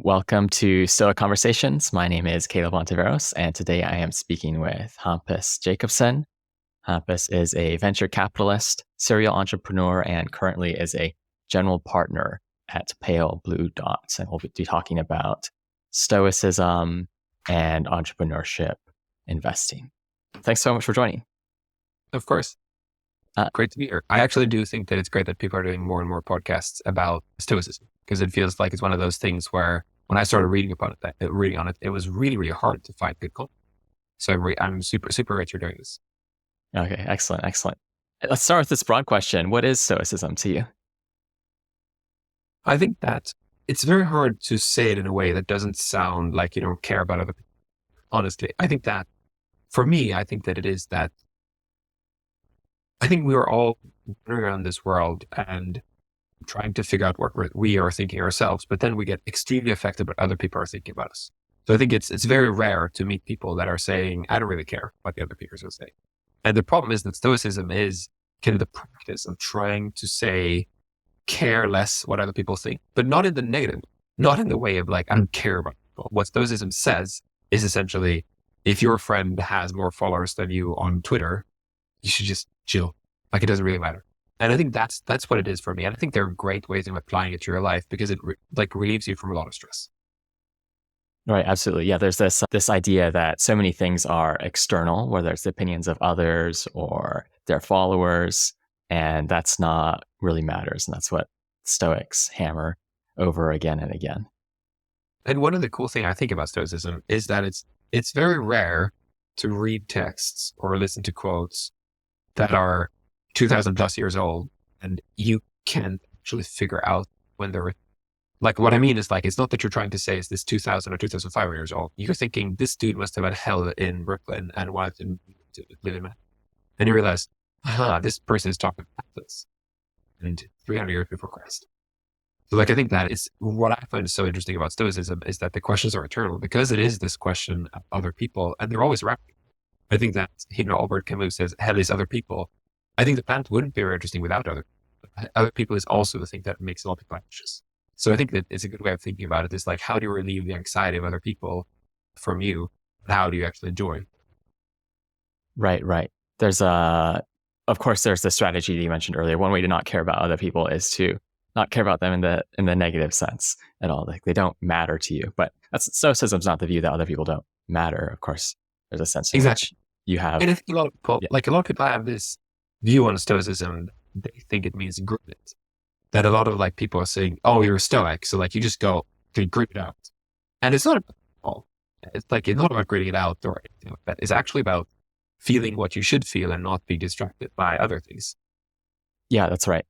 Welcome to Stoic Conversations. My name is Caleb Ontiveros, and today I am speaking with Hampus Jakobsson. Hampus is a venture capitalist, serial entrepreneur, and currently is a general partner at Pale Blue Dots. And we'll be talking about Stoicism and entrepreneurship investing. Thanks so much for joining. Of course. Great to be here. I actually do think that it's great that people are doing more and more podcasts about Stoicism, because it feels like it's one of those things where when I started reading on it, it was really, really hard to find good content. So I'm super, super great you're doing this. Okay, excellent. Let's start with this broad question. What is Stoicism to you? I think that it's very hard to say it in a way that doesn't sound like you don't care about other people. Honestly, I think that for me, I think that it is that I think we are all running around this world and trying to figure out what we are thinking ourselves, but then we get extremely affected by what other people are thinking about us. So I think it's very rare to meet people that are saying, I don't really care what the other people are saying. And the problem is that Stoicism is kind of the practice of trying to say, care less what other people think, but not in the negative, not in the way of like, I don't care about people. What Stoicism says is essentially, if your friend has more followers than you on Twitter, you should just chill. Like it doesn't really matter. And I think that's what it is for me. And I think there are great ways of applying it to your life because it relieves you from a lot of stress. Right, absolutely. Yeah, there's this idea that so many things are external, whether it's the opinions of others or their followers, and that's not really matters. And that's what Stoics hammer over again and again. And one of the cool things I think about Stoicism is that it's very rare to read texts or listen to quotes that are 2000 plus years old, and you can actually figure out when they're like, what I mean is like, it's not that you're trying to say is this 2000 or 2005 years old. You're thinking this dude must have had hell in Brooklyn and wanted to live in Manhattan. And you realize, this person is talking about this and 300 years before Christ. So like, I think that is what I find so interesting about Stoicism is that the questions are eternal because it is this question of other people and they're always rapid. I think that, Albert Camus says, hell is other people. I think the planet wouldn't be very interesting without other people is also the thing that makes a lot of people anxious. So I think that it's a good way of thinking about it is like, how do you relieve the anxiety of other people from you? And how do you actually enjoy? Right. There's of course, there's the strategy that you mentioned earlier. One way to not care about other people is to not care about them in the negative sense at all. Like they don't matter to you. But Stoicism's not the view that other people don't matter. Of course, there's a sense in which you have. And I think a lot of people have this view on Stoicism. They think it means grit. That a lot of like people are saying, oh, you're a Stoic. So like you just go to grit it out. And it's not about all. It's not about gritting it out or anything like that. It's actually about feeling what you should feel and not be distracted by other things. Yeah, that's right.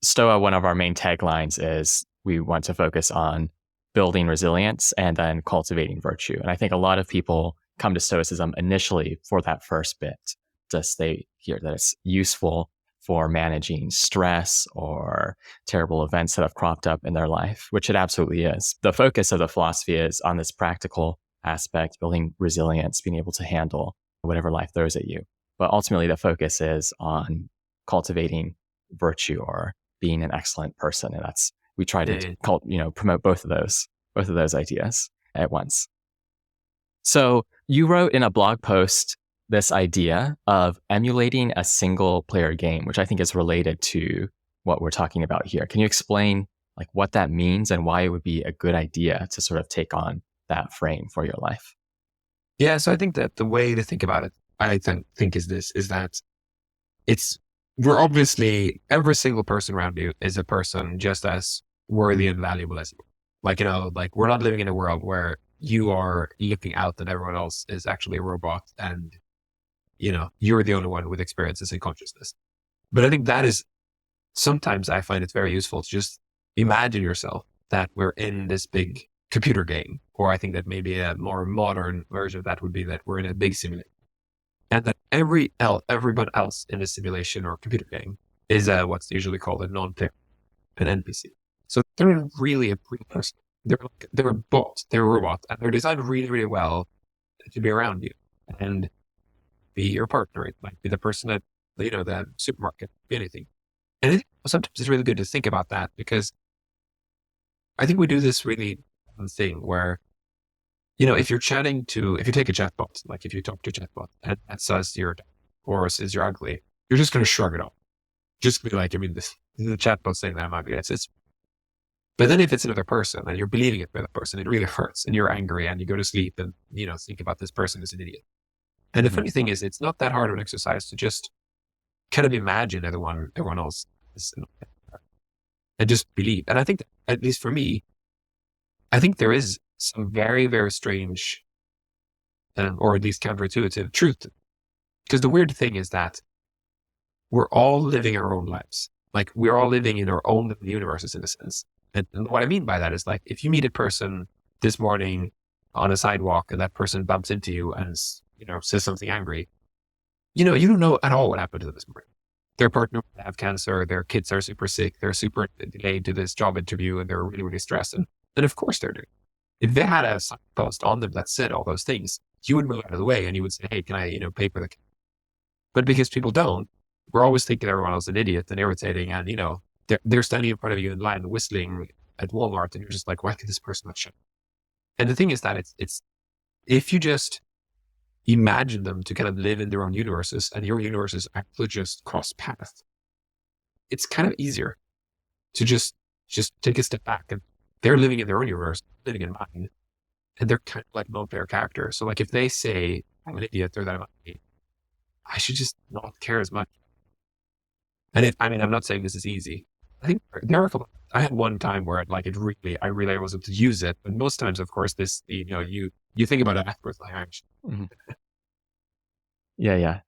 Stoa, one of our main taglines is we want to focus on building resilience and then cultivating virtue. And I think a lot of people come to Stoicism initially for that first bit. Just they hear that it's useful for managing stress or terrible events that have cropped up in their life, which it absolutely is. The focus of the philosophy is on this practical aspect, building resilience, being able to handle whatever life throws at you. But ultimately, the focus is on cultivating virtue or being an excellent person. And we try to promote both of those ideas at once. So you wrote in a blog post this idea of emulating a single player game, which I think is related to what we're talking about here. Can you explain like what that means and why it would be a good idea to sort of take on that frame for your life? Yeah. So I think that the way to think about it, I think is that we're obviously every single person around you is a person just as worthy and valuable as you. Like, we're not living in a world where you are looking out and everyone else is actually a robot and you're the only one with experiences and consciousness. But I think that is, sometimes I find it very useful to just imagine yourself that we're in this big computer game, or I think that maybe a more modern version of that would be that we're in a big simulation. And that everyone else in a simulation or computer game is what's usually called a non-player, an NPC. So they're not really a real person. They're a bot, they're a robot, and they're designed really, really well to be around you. And be your partner. It might be the person at, the supermarket, be anything. And sometimes it's really good to think about that because I think we do this really thing where, if you take a chatbot, like if you talk to a chatbot and that says you're dumb or says you're ugly, you're just going to shrug it off. Just be like, this is a chatbot saying that I'm ugly. But then if it's another person and you're believing it by the person, it really hurts and you're angry and you go to sleep and, think about this person as an idiot. And the funny thing is, it's not that hard of an exercise to just kind of imagine everyone else is, and just believe. And I think that, at least for me, I think there is some very, very strange, or at least counterintuitive truth. Because the weird thing is that we're all living our own lives. Like we're all living in our own little universes in a sense. And what I mean by that is like, if you meet a person this morning on a sidewalk and that person bumps into you and, says something angry, you don't know at all what happened to them this morning. Their partner might have cancer, their kids are super sick, they're super delayed to this job interview and they're really, really stressed. And of course they're doing. If they had a post on them that said all those things, you would move out of the way and you would say, hey, can I, pay for the. But because people don't, we're always thinking everyone else is an idiot and irritating. And, they're standing in front of you in line whistling at Walmart and you're just like, why can this person not shut up? And the thing is that it's if you just imagine them to kind of live in their own universes and your universes actually just cross paths, it's kind of easier to just take a step back and they're living in their own universe, living in mine, and they're kind of like non-player characters. So like if they say I'm an idiot or that I'm ugly, I should just not care as much. And I'm not saying this is easy. I think there are a couple. I had one time where I really was able to use it, but most times, of course, this you think about it afterwards, like actually. Mm-hmm. Yeah.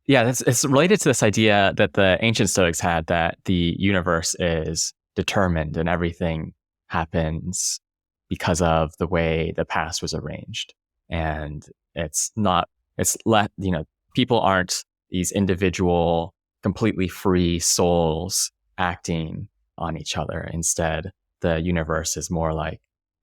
It's related to this idea that the ancient Stoics had that the universe is determined and everything happens because of the way the past was arranged, and people aren't these individual, completely free souls acting on each other. Instead, the universe is more like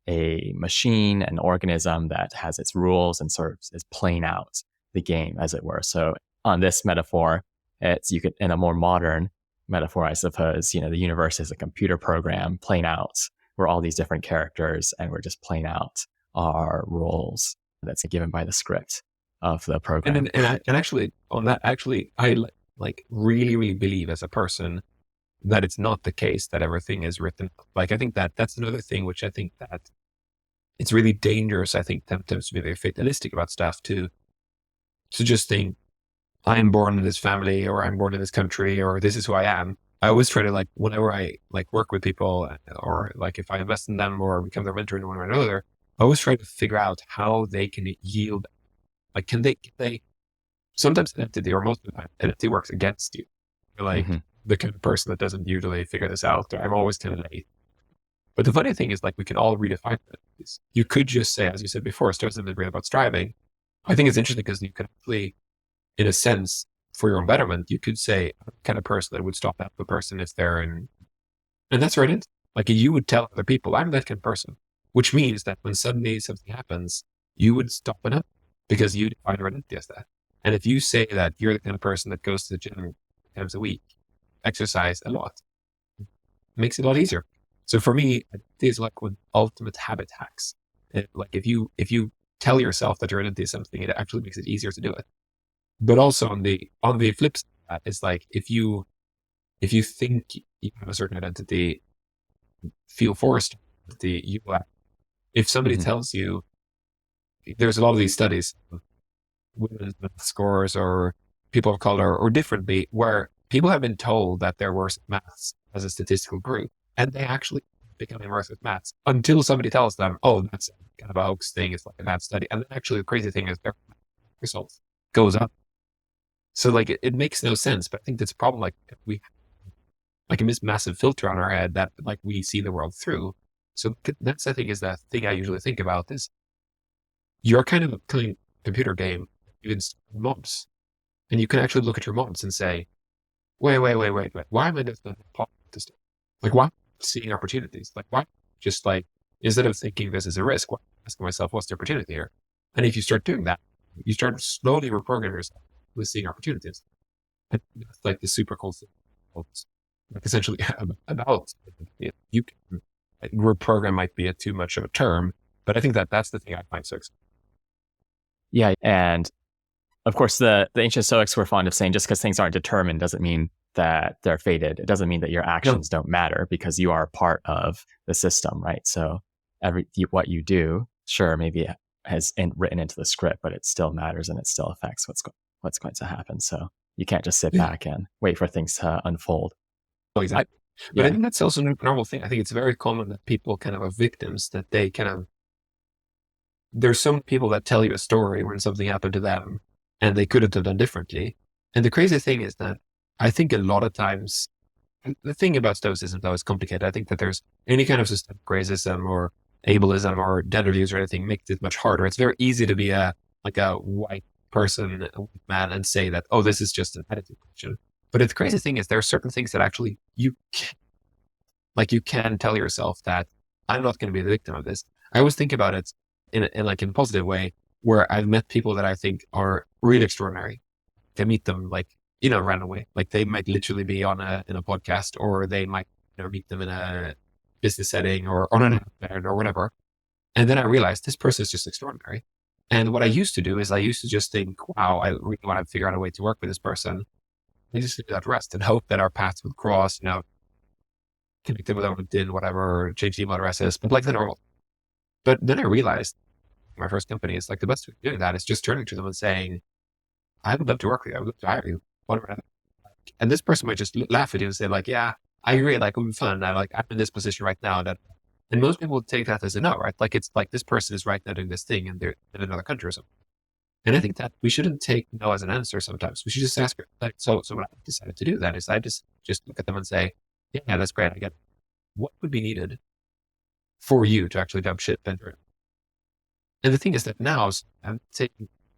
a machine, an organism that has its rules and sort of is playing out the game, as it were. So on this metaphor, in a more modern metaphor, I suppose, the universe is a computer program playing out. We're all these different characters and we're just playing out our roles that's given by the script of the program. And actually on that, I really, really believe as a person that it's not the case that everything is written. Like, I think that's another thing, which I think that it's really dangerous. I think sometimes to be very fatalistic about stuff to just think I'm born in this family or I'm born in this country or this is who I am. I always try to whenever I work with people or if I invest in them or become their mentor in one way or another, I always try to figure out how they can yield. Like, can they sometimes an entity, or most of the time, an entity works against you. You're the kind of person that doesn't usually figure this out. Or I'm always kind of late. But the funny thing is, we can all redefine this. You could just say, as you said before, Stoicism is really about striving. I think it's interesting because you can actually, in a sense, for your own betterment, you could say, I'm the kind of person that would stop that the person if they're in, and that's right. You would tell other people, I'm that kind of person, which means that when suddenly something happens, you would stop it up because you define your identity as that. And if you say that you're the kind of person that goes to the gym times a week, exercise a lot, it makes it a lot easier. So for me, it is with ultimate habit hacks. If you tell yourself that your identity is something, it actually makes it easier to do it. But also on the flip side of that, it's if you think you have a certain identity, feel forced identity, if somebody tells you, there's a lot of these studies, women's scores or people of color or differently, where people have been told that they're worse at maths as a statistical group, and they actually becoming worse at maths until somebody tells them, oh, that's kind of a hoax thing. It's like a math study. And then actually the crazy thing is their results goes up. So it makes no sense. But I think that's a problem. We this massive filter on our head that we see the world through. So that's, I think, is the thing I usually think about is you're kind of playing a computer game against mobs. And you can actually look at your mobs and say, wait. Why am I doing this? Why seeing opportunities? Why just instead of thinking this is a risk, why asking myself, what's the opportunity here? And if you start doing that, you start slowly reprogramming yourself with seeing opportunities. And that's the super cool thing. Essentially about you can reprogram might be too much of a term, but I think that that's the thing I find so exciting. Yeah. And of course, the ancient Stoics were fond of saying just because things aren't determined doesn't mean that they're fated. It doesn't mean that your actions don't matter because you are part of the system, right? So what you do, sure, maybe it has written into the script, but it still matters and it still affects what's going to happen. So you can't just sit back and wait for things to unfold. Oh, exactly. But I think that's also a normal thing. I think it's very common that people kind of are victims, that they kind of, there's some people that tell you a story when something happened to them and they couldn't have done differently. And the crazy thing is that I think a lot of times, the thing about Stoicism though is complicated. I think that there's any kind of systemic racism or ableism or gender views or anything makes it much harder. It's very easy to be a white person, a white man, and say that, oh, this is just an attitude question. But the crazy thing is there are certain things that actually you can tell yourself that I'm not going to be the victim of this. I always think about it in a positive way, where I've met people that I think are really extraordinary. I meet them randomly. Like they might literally be in a podcast, or they might meet them in a business setting or on an event or whatever. And then I realized this person is just extraordinary. And what I used to do is I used to just think, wow, I really want to figure out a way to work with this person. I just leave that rest and hope that our paths would cross, connect them with LinkedIn, whatever, change email addresses, but like the normal. But then I realized my first company is like the best way of doing that is just turning to them and saying, I would love to work with you. I would love to hire you. Whatever. And this person might just laugh at you and say like, yeah, I agree. Like, it would be fun. I'm in this position right now. And most people would take that as a no, right? Like, it's like this person is right now doing this thing and they're in another country or something. And I think that we shouldn't take no as an answer sometimes. We should just ask, so what I decided to do then is I just look at them and say, yeah, that's great. I get it. What would be needed for you to actually jump ship? And the thing is that now I'm saying,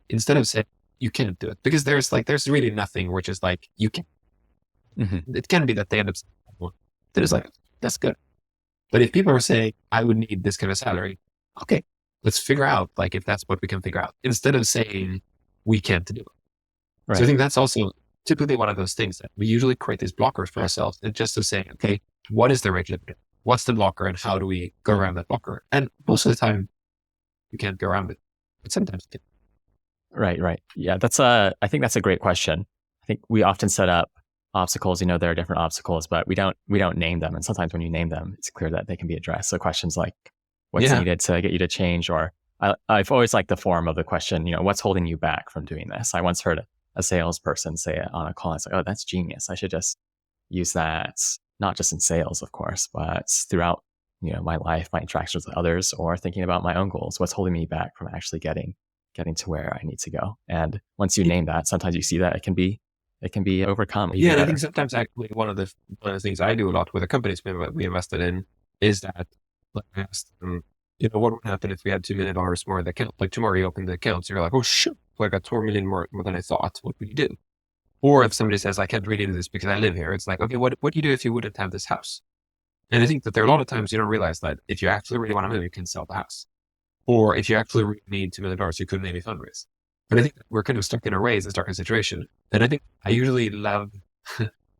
instead of saying you can't do it, because there's really nothing which is like, you can. Mm-hmm. It can be that they end up saying that is like, that's good. But if people are saying, I would need this kind of salary, okay, let's figure out like if that's what we can figure out, instead of saying we can't do it. Right. So I think that's also typically one of those things that we usually create these blockers for ourselves, and just to say, okay, what is the rate limit? What's the blocker and how do we go around that blocker? And most of the time you can't go around it, but sometimes you can. Right. Yeah. I think that's a great question. I think we often set up obstacles, there are different obstacles, but we don't name them. And sometimes when you name them, it's clear that they can be addressed. So questions like what's needed to get you to change, or I've always liked the form of the question, what's holding you back from doing this? I once heard a salesperson say it on a call. It's like, oh, that's genius. I should just use that, not just in sales, of course, but throughout, my life, my interactions with others, or thinking about my own goals. What's holding me back from actually getting to where I need to go? And once you name that, sometimes you see that it can be overcome. Yeah, and I think sometimes actually one of the things I do a lot with the companies we invested in is that, like, I asked them, what would happen if we had $2 million more in the account? Like tomorrow you open the accounts, you're like, oh shit, I got $4 million more than I thought. What would you do? Or if somebody says, I can't really do this because I live here, it's like, okay, what do you do if you wouldn't have this house? And I think that there are a lot of times you don't realize that if you actually really want to move, you can sell the house. Or if you actually really need $2 million, you could maybe fundraise. But I think we're kind of stuck in a race and stuck in a situation. And I think I usually love,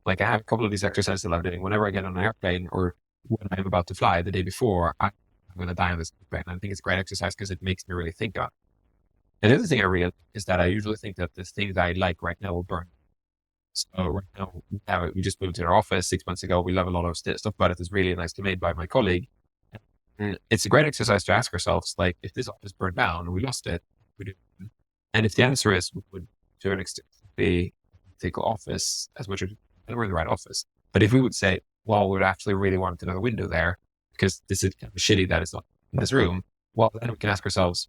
like I have a couple of these exercises I love doing whenever I get on an airplane or when I'm about to fly the day before, I'm going to die on this airplane. I think it's a great exercise because it makes me really think on it. And the other thing I realize is that I usually think that the things I like right now will burn. So right now, we just moved to our office 6 months ago. We love a lot of stuff about it. It's really nicely made by my colleague. And it's a great exercise to ask ourselves, like, if this office burned down and we lost it, we do. And if the answer is we would, to an extent, be take office as much as we're in the right office. But if we would say, well, we'd actually really want another window there because this is kind of shitty that it's not in this room. Well, then we can ask ourselves,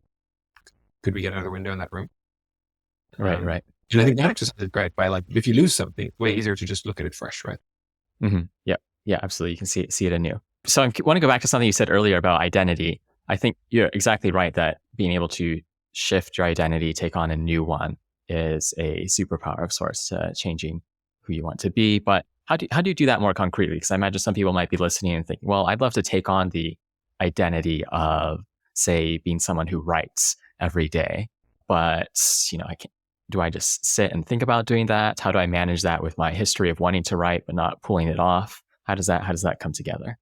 could we get another window in that room? Right. And I think that exercise is great by, like, if you lose something, it's way easier to just look at it fresh, right? Mm-hmm. Yeah, absolutely. You can see it anew. So I want to go back to something you said earlier about identity. I think you're exactly right that being able to shift your identity, take on a new one, is a superpower of sorts to changing who you want to be. But how do you do that more concretely? Because I imagine some people might be listening and thinking, well, I'd love to take on the identity of, say, being someone who writes every day, but I can't. Do I just sit and think about doing that? How do I manage that with my history of wanting to write but not pulling it off? How does that come together?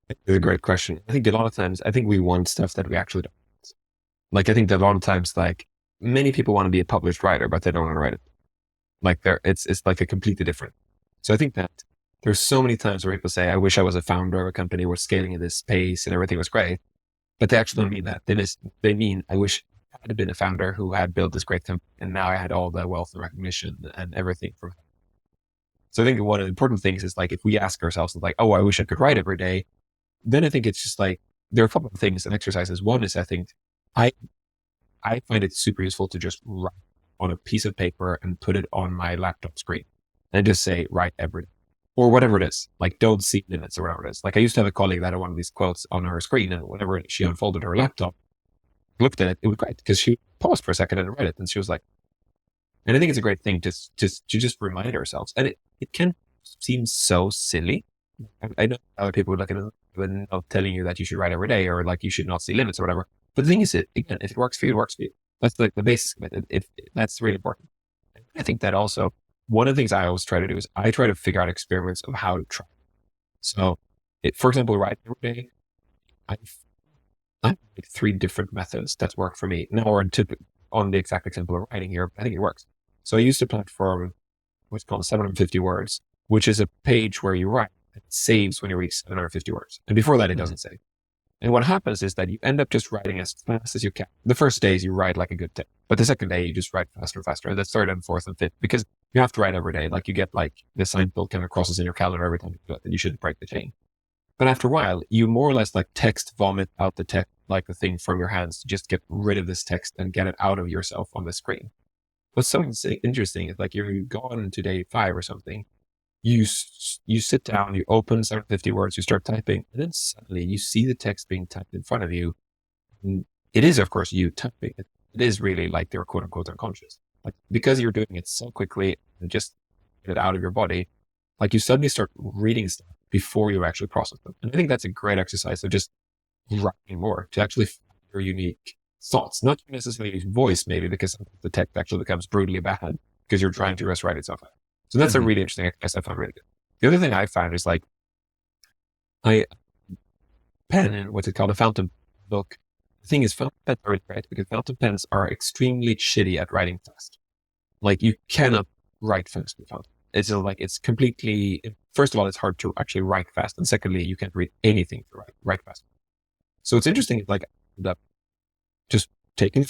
It's a great question. I think a lot of times, I think we want stuff that we actually don't. Like, I think that a lot of times, like, many people want to be a published writer, but they don't want to write it. Like, it's like a completely different. So I think that there's so many times where people say, I wish I was a founder of a company, we're scaling at this pace and everything was great. But they actually don't mean that. They mean, I wish I had been a founder who had built this great company and now I had all the wealth and recognition and everything from. So I think one of the important things is like, if we ask ourselves like, oh, I wish I could write every day, then I think it's just like, there are a couple of things and exercises. One is, I think I, I find it super useful to just write on a piece of paper and put it on my laptop screen and just say, write every day or whatever it is. Like, don't see limits or whatever it is. Like, I used to have a colleague that had one of these quotes on her screen, and whenever she unfolded her laptop, looked at it, it was great because she paused for a second and read it. And she was like, and I think it's a great thing to just remind ourselves. And it can seem so silly. I know other people would look at it and telling you that you should write every day or like you should not see limits or whatever. But the thing is, again, if it works for you, it works for you. That's like the basis of it. That's really important. I think that also one of the things I always try to do is I try to figure out experiments of how to try. So, for example, writing every day, I have like 3 different methods that work for me. Now, or on the exact example of writing here, I think it works. So I used a platform, what's called 750 words, which is a page where you write. It saves when you reach 750 words. And before that, it doesn't save. And what happens is that you end up just writing as fast as you can. The first days you write like a good day, but the second day you just write faster and faster. And the third and fourth and fifth, because you have to write every day. Like, you get like the Seinfeld kind of crosses in your calendar every time you do it, and you shouldn't break the chain. But after a while, you more or less like text vomit out the text, like the thing from your hands to just get rid of this text and get it out of yourself on the screen. What's so interesting is like, you go on into day 5 or something, you sit down, you open 750 words, you start typing, and then suddenly you see the text being typed in front of you. And it is, of course, you typing. It is really like they're quote unquote unconscious. Like, because you're doing it so quickly and just get it out of your body, like you suddenly start reading stuff before you actually process them. And I think that's a great exercise of just writing more to actually find your unique thoughts, not necessarily voice, maybe, because sometimes the text actually becomes brutally bad because you're trying to just write itself out. So that's a really interesting exercise I found really good. The other thing I found is like, pen and what's it called? A fountain book. The thing is, fountain pens are really great because fountain pens are extremely shitty at writing fast. Like, you cannot write fast with fountain. It's like, it's completely, first of all, it's hard to actually write fast. And secondly, you can't read anything to write fast. So it's interesting, like, I end up just taking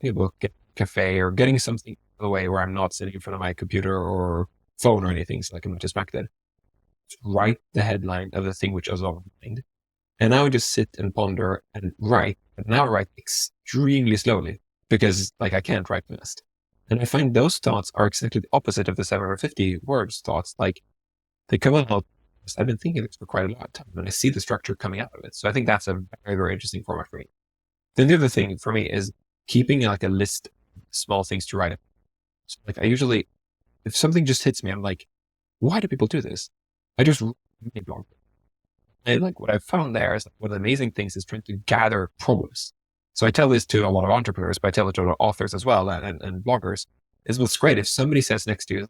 a book, get a cafe or getting something the way where I'm not sitting in front of my computer or phone or anything. So like, I'm not distracted. Write the headline of the thing which is on my mind. And I would just sit and ponder and write. But now I write extremely slowly because like, I can't write fast. And I find those thoughts are exactly the opposite of the 750 words thoughts. Like, they come out. I've been thinking this for quite a lot of time and I see the structure coming out of it. So I think that's a very, very interesting format for me. Then the other thing for me is keeping like a list of small things to write. So like, I usually, if something just hits me, I'm like, why do people do this? I just read a blog. And like, what I've found there is one of the amazing things is trying to gather problems. So I tell this to a lot of entrepreneurs, but I tell it to a lot of authors as well and bloggers. Is what's great if somebody says next to you,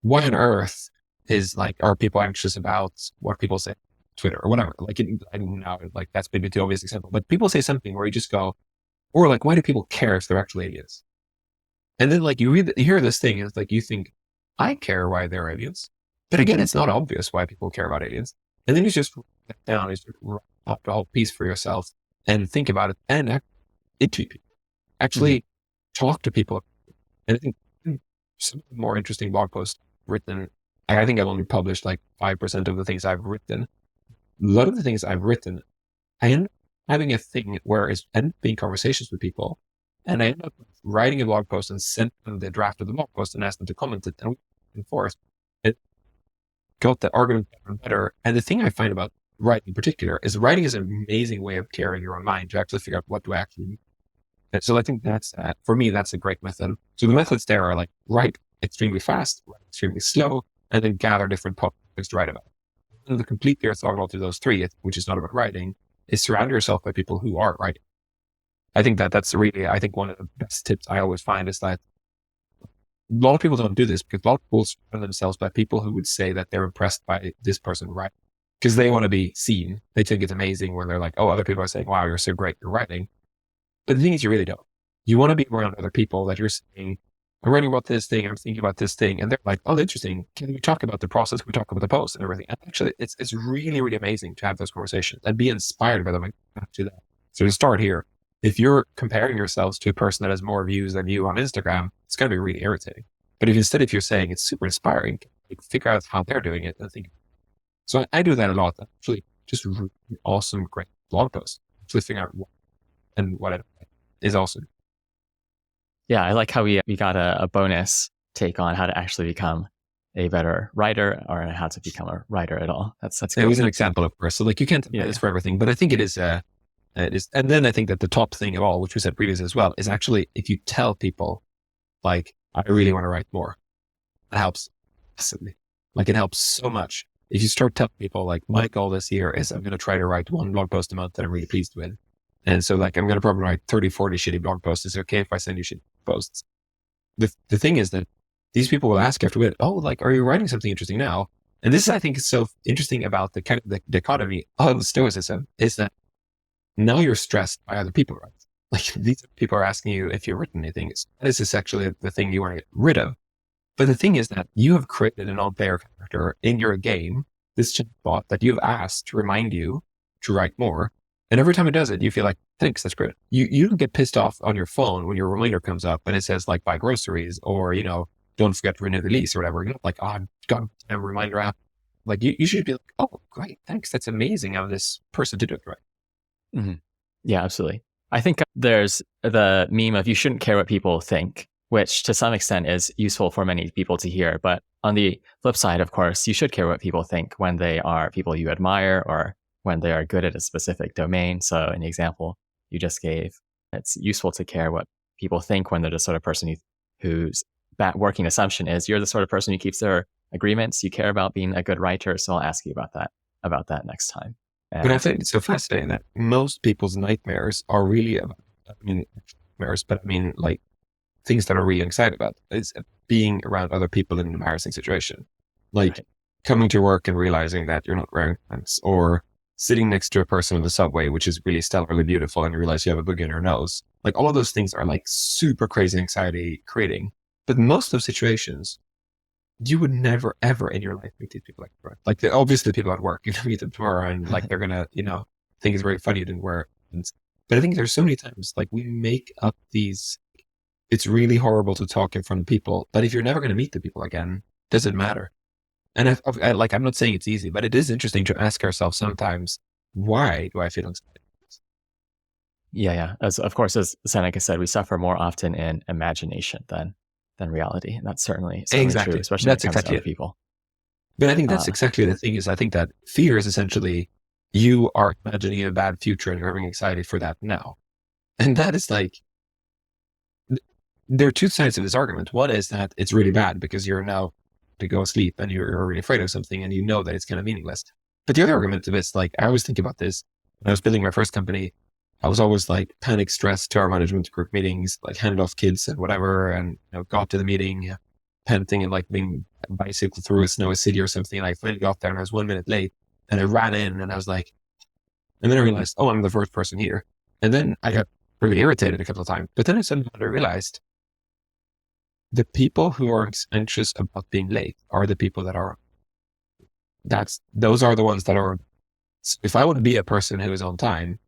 why on earth is like, are people anxious about what people say on Twitter or whatever? Like, I don't know, like that's maybe too obvious example, but people say something where you just go, or like, why do people care if they're actually aliens? And then like, you hear this thing and it's like, you think, I care why they're aliens. But again, it's not obvious why people care about aliens. And then you just write it down, you just write out the whole piece for yourself and think about it and interview people. Actually talk to people. And I think some of the more interesting blog posts written, I think I've only published like 5% of the things I've written. A lot of the things I've written, I end up having a thing where it's end up being conversations with people. And I end up writing a blog post and send them the draft of the blog post and ask them to comment it and forth. It got the argument better and better. And the thing I find about writing in particular is writing is an amazing way of clearing your own mind to actually figure out what do I actually need. And so I think that's, for me, that's a great method. So the methods there are like, write extremely fast, write extremely slow, and then gather different topics to write about. And the complete orthogonal to those 3, which is not about writing, is surround yourself by people who are writing. I think that's really, I think one of the best tips I always find is that a lot of people don't do this because a lot of people surround themselves by people who would say that they're impressed by this person writing. because they want to be seen. They think it's amazing when they're like, oh, other people are saying, wow, you're so great, you're writing. But the thing is, you really don't. You want to be around other people that you're saying, I'm writing about this thing, I'm thinking about this thing. And they're like, oh, interesting. Can we talk about the process? Can we talk about the post and everything? And actually, it's really, really amazing to have those conversations and be inspired by them and do that. So to start here, if you're comparing yourselves to a person that has more views than you on Instagram, it's going to be really irritating. But if you're saying it's super inspiring, you figure out how they're doing it and think. So I do that a lot. Actually, just really awesome, great blog posts. Actually figure out what is awesome. Yeah, I like how we got a bonus take on how to actually become a better writer or how to become a writer at all. That's It cool. was an example, of course. So like you can't do this for everything, but I think it is. And then I think that the top thing of all, which we said previously as well, is actually if you tell people, like, I really want to write more, it helps. Like it helps so much. If you start telling people, like, my goal this year is I'm going to try to write one blog post a month that I'm really pleased with. And so like, I'm going to probably write 30, 40 shitty blog posts. Is it okay if I send you shitty posts? The thing is that these people will ask after it, oh, like, are you writing something interesting now? And this, I think, is so interesting about the kind of the dichotomy of Stoicism is that now you're stressed by other people, right? Like these people are asking you if you've written anything. This is actually the thing you want to get rid of. But the thing is that you have created an on-player character in your game, this chatbot that you've asked to remind you to write more. And every time it does it, you feel like, thanks, that's great. You don't get pissed off on your phone when your reminder comes up and it says like, buy groceries or, don't forget to renew the lease or whatever. You're not like, oh, I've got a reminder app. Like you should be like, oh, great, thanks. That's amazing of this person to do it right. Mm-hmm. Yeah, absolutely. I think there's the meme of you shouldn't care what people think, which to some extent is useful for many people to hear. But on the flip side, of course, you should care what people think when they are people you admire or when they are good at a specific domain. So in the example you just gave, it's useful to care what people think when they're the sort of person whose working assumption is you're the sort of person who keeps their agreements. You care about being a good writer. So I'll ask you about that next time. But I think it's so fascinating that most people's nightmares are really about, nightmares, but I mean like things that are really excited about is being around other people in an embarrassing situation. Like coming to work and realizing that you're not wearing pants, or sitting next to a person on the subway, which is really stellarly beautiful, and you realize you have a boogie in your nose. Like all of those things are like super crazy anxiety creating. But most of those situations, you would never, ever in your life meet these people like that. Like obviously the people at work, you're going to meet them tomorrow and like they're going to, think it's very funny you didn't wear it. But I think there's so many times like we make up these, it's really horrible to talk in front of people, but if you're never going to meet the people again, does it matter? And I'm not saying it's easy, but it is interesting to ask ourselves sometimes, why do I feel anxiety? Yeah. As Seneca said, we suffer more often in imagination than reality. And that's certainly exactly true, especially when it comes to other people. But I think that's exactly the thing is I think that fear is essentially you are imagining a bad future and you're having anxiety for that now. And that is like, there are two sides of this argument. One is that it's really bad because you're now to go sleep and you're really afraid of something and you know that it's kind of meaningless. But the other argument of it's like, I always think about this when I was building my first company. I was always like panic stressed to our management group meetings, like handed off kids and whatever, and got to the meeting panting and like being bicycle through a snowy city or something. And I finally got there and I was 1 minute late and I ran in and I was like, and then I realized, oh, I'm the first person here. And then I got really irritated a couple of times. But then I suddenly realized the people who are anxious about being late are the people that are, those are the ones that are, so if I want to be a person who is on time,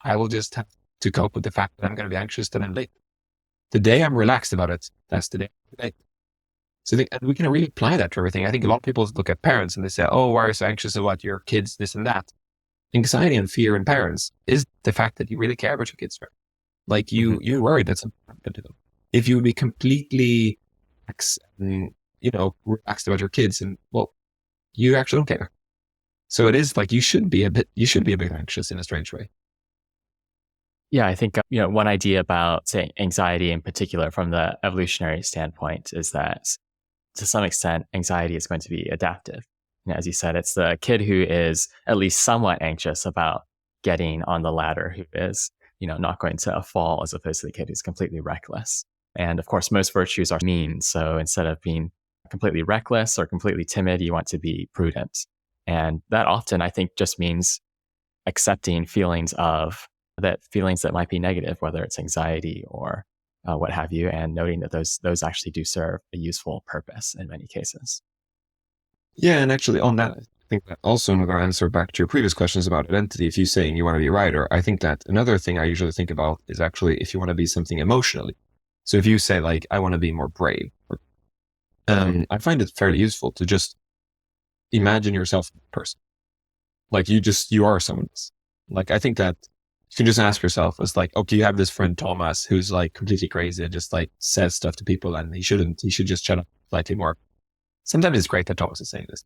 I will just have to cope with the fact that I'm going to be anxious that I'm late. The day I'm relaxed about it, that's the day I'm late. So and we can really apply that to everything. I think a lot of people look at parents and they say, oh, why are you so anxious about your kids, this and that? Anxiety and fear in parents is the fact that you really care about your kids. Right? Like you're worried that something happened to them. If you would be completely, relaxed about your kids and you actually don't care. So it is like, you should be a bit anxious in a strange way. Yeah, I think, one idea about, say, anxiety in particular from the evolutionary standpoint is that to some extent, anxiety is going to be adaptive. As you said, it's the kid who is at least somewhat anxious about getting on the ladder who is, not going to fall as opposed to the kid who's completely reckless. And of course, most virtues are mean. So instead of being completely reckless or completely timid, you want to be prudent. And that often, I think, just means accepting feelings that might be negative, whether it's anxiety or what have you, and noting that those actually do serve a useful purpose in many cases. Yeah, and actually on that, I think that also another answer back to your previous questions about identity, if you're saying you want to be a writer, I think that another thing I usually think about is actually if you want to be something emotionally. So if you say like, I want to be more brave, I find it fairly useful to just imagine yourself as a person. Like you are someone else. Like, I think that you can just ask yourself, it's like, okay, you have this friend Thomas who's like completely crazy and just like says stuff to people and he should just shut up slightly more. Sometimes it's great that Thomas is saying this.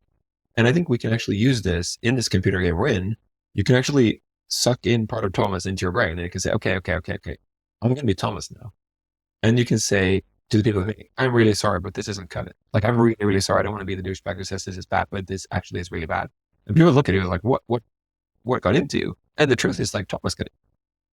And I think we can actually use this in this computer game we're in. You can actually suck in part of Thomas into your brain and you can say, okay. I'm going to be Thomas now. And you can say to the people, hey, I'm really sorry, but this isn't cut it. Like, I'm really, really sorry. I don't want to be the douchebag who says this is bad, but this actually is really bad. And people look at you like, what got into you? And the truth is like Thomas got it.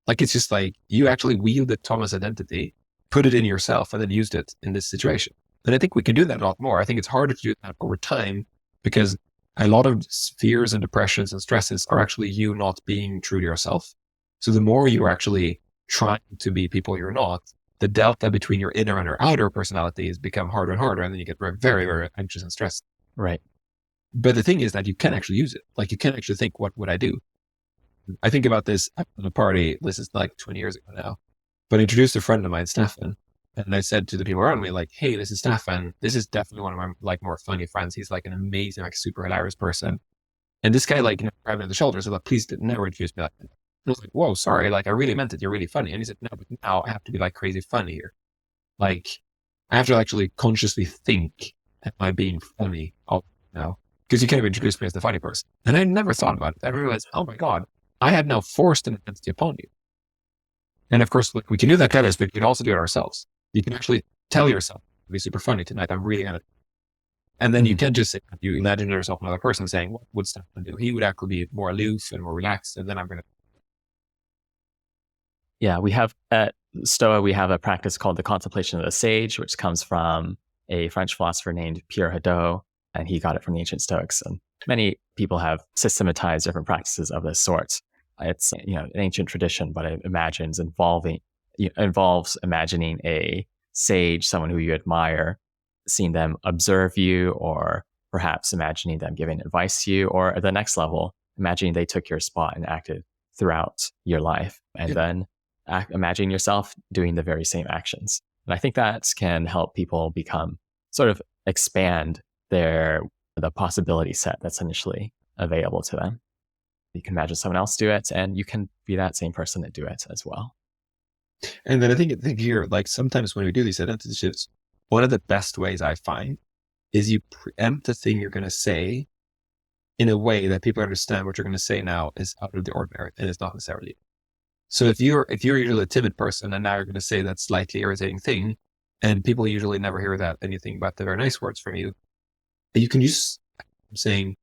Like, it's just like you actually wielded Thomas' identity, put it in yourself and then used it in this situation. And I think we can do that a lot more. I think it's harder to do that over time because a lot of fears and depressions and stresses are actually you not being true to yourself. So the more you're actually trying to be people you're not, the delta between your inner and your outer personalities become harder and harder. And then you get very, very anxious and stressed. Right. But the thing is that you can actually use it. Like, you can actually think, what would I do? I think about this at a party. This is like 20 years ago now, but I introduced a friend of mine, Stefan. And I said to the people around me, like, hey, this is Stefan. This is definitely one of my like more funny friends. He's like an amazing, like super hilarious person. And this guy, like, grabbed me on the shoulder. So like, please never introduce me like that. And I was like, whoa, sorry. Like, I really meant it. You're really funny. And he said, no, but now I have to be like crazy funny here. Like, I have to actually consciously think, am I being funny now? Because you can't even introduce me as the funny person. And I never thought about it. I realized, oh my God, I have now forced an identity upon you. And of course, like, we can do that to others, but we can also do it ourselves. You can actually tell yourself, it'll be super funny tonight. I'm really gonna. And then you can just say, you imagine yourself another person saying, what would Stefan do? He would actually be more aloof and more relaxed. And then I'm going to. Yeah, we have at Stoa, we have a practice called the contemplation of the sage, which comes from a French philosopher named Pierre Hadot, and he got it from the ancient Stoics. And many people have systematized different practices of this sort. It's an ancient tradition, but it involves imagining a sage, someone who you admire, seeing them observe you, or perhaps imagining them giving advice to you, or at the next level, imagining they took your spot and acted throughout your life, and then imagining yourself doing the very same actions. And I think that can help people expand the possibility set that's initially available to them. You can imagine someone else do it, and you can be that same person that do it as well. And then I think here, like, sometimes when we do these identity shifts, one of the best ways I find is you preempt the thing you're going to say in a way that people understand what you're going to say now is out of the ordinary and it's not necessarily. So if you're usually a timid person and now you're going to say that slightly irritating thing, and people usually never hear that anything but the very nice words from you, you can use saying,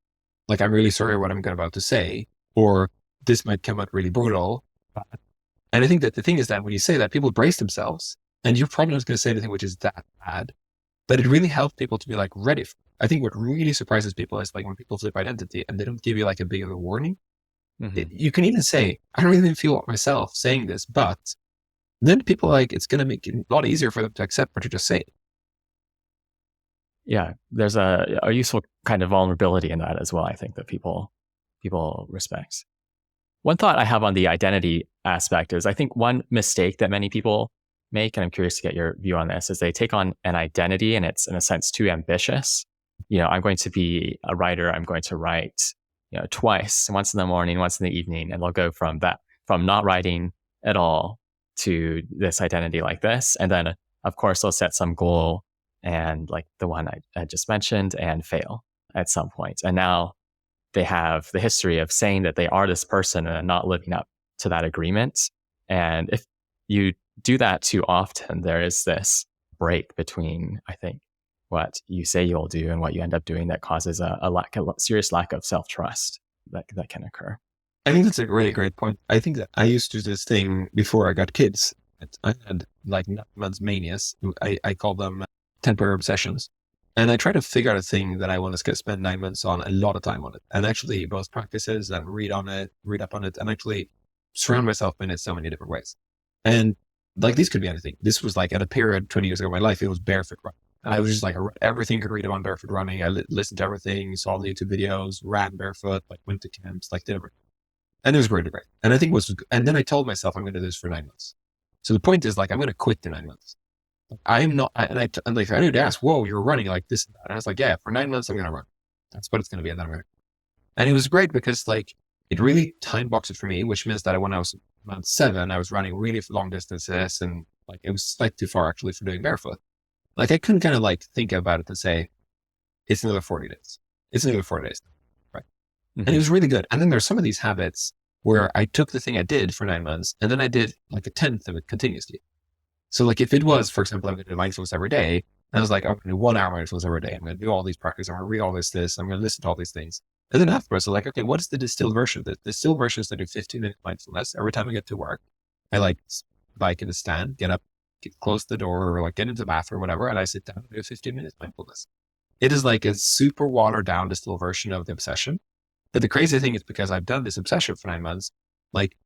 like, I'm really sorry what I'm about to say, or this might come out really brutal. And I think that the thing is that when you say that, people brace themselves, and you're probably not going to say anything which is that bad, but it really helps people to be like ready for it. I think what really surprises people is like when people flip identity and they don't give you like a big of a warning. You can even say, I don't even feel it myself saying this, but then people like, it's going to make it a lot easier for them to accept what you just say. Yeah, there's a useful kind of vulnerability in that as well, I think, that people respect. One thought I have on the identity aspect is I think one mistake that many people make, and I'm curious to get your view on this, is they take on an identity and it's in a sense too ambitious. I'm going to be a writer. I'm going to write, twice, once in the morning, once in the evening. And they'll go from not writing at all to this identity like this. And then of course they'll set some goal and like the one I just mentioned and fail at some point. And now they have the history of saying that they are this person and not living up to that agreement. And if you do that too often, there is this break between, I think, what you say you'll do and what you end up doing that causes a serious lack of self-trust that can occur. I think that's a really great point. I think that I used to do this thing before I got kids. I had like 9 months manias. I call them temporary obsessions. And I try to figure out a thing that I want to spend 9 months on, a lot of time on it, and actually both practices and read up on it, and actually surround myself in it so many different ways. And like, these could be anything. This was like at a period 20 years ago in my life, it was barefoot running. And I was just like, I read everything I could read about barefoot running. I listened to everything, saw the YouTube videos, ran barefoot, like went to camps, like did everything. And it was great. And I think and then I told myself I'm going to do this for 9 months. So the point is, like, I'm going to quit in 9 months. I'm not, and like, I need to ask, whoa, you're running like this and that. And I was like, yeah, for 9 months, I'm going to run. That's what it's going to be. And then I'm going to. And it was great because, like, it really time boxed it for me, which means that when I was around 7, I was running really long distances, and like, it was slightly too far actually for doing barefoot. Like, I couldn't kind of like think about it and say, it's another 40 days. It's another 40 days. Right. Mm-hmm. And it was really good. And then there's some of these habits where I took the thing I did for 9 months, and then I did like a 10th of it continuously. So like, if it was, for example, I'm going to do mindfulness every day, and I was like, I'm going to do 1 hour mindfulness every day. I'm going to do all these practices. I'm going to read all this. I'm going to listen to all these things. And then afterwards, I'm like, okay, what is the distilled version of this? The distilled version is to do 15-minute mindfulness every time I get to work. I like bike in the stand, get up, close the door, or like get into the bathroom, whatever, and I sit down and do 15 minutes mindfulness. It is like a super watered down distilled version of the obsession. But the crazy thing is, because I've done this obsession for 9 months, like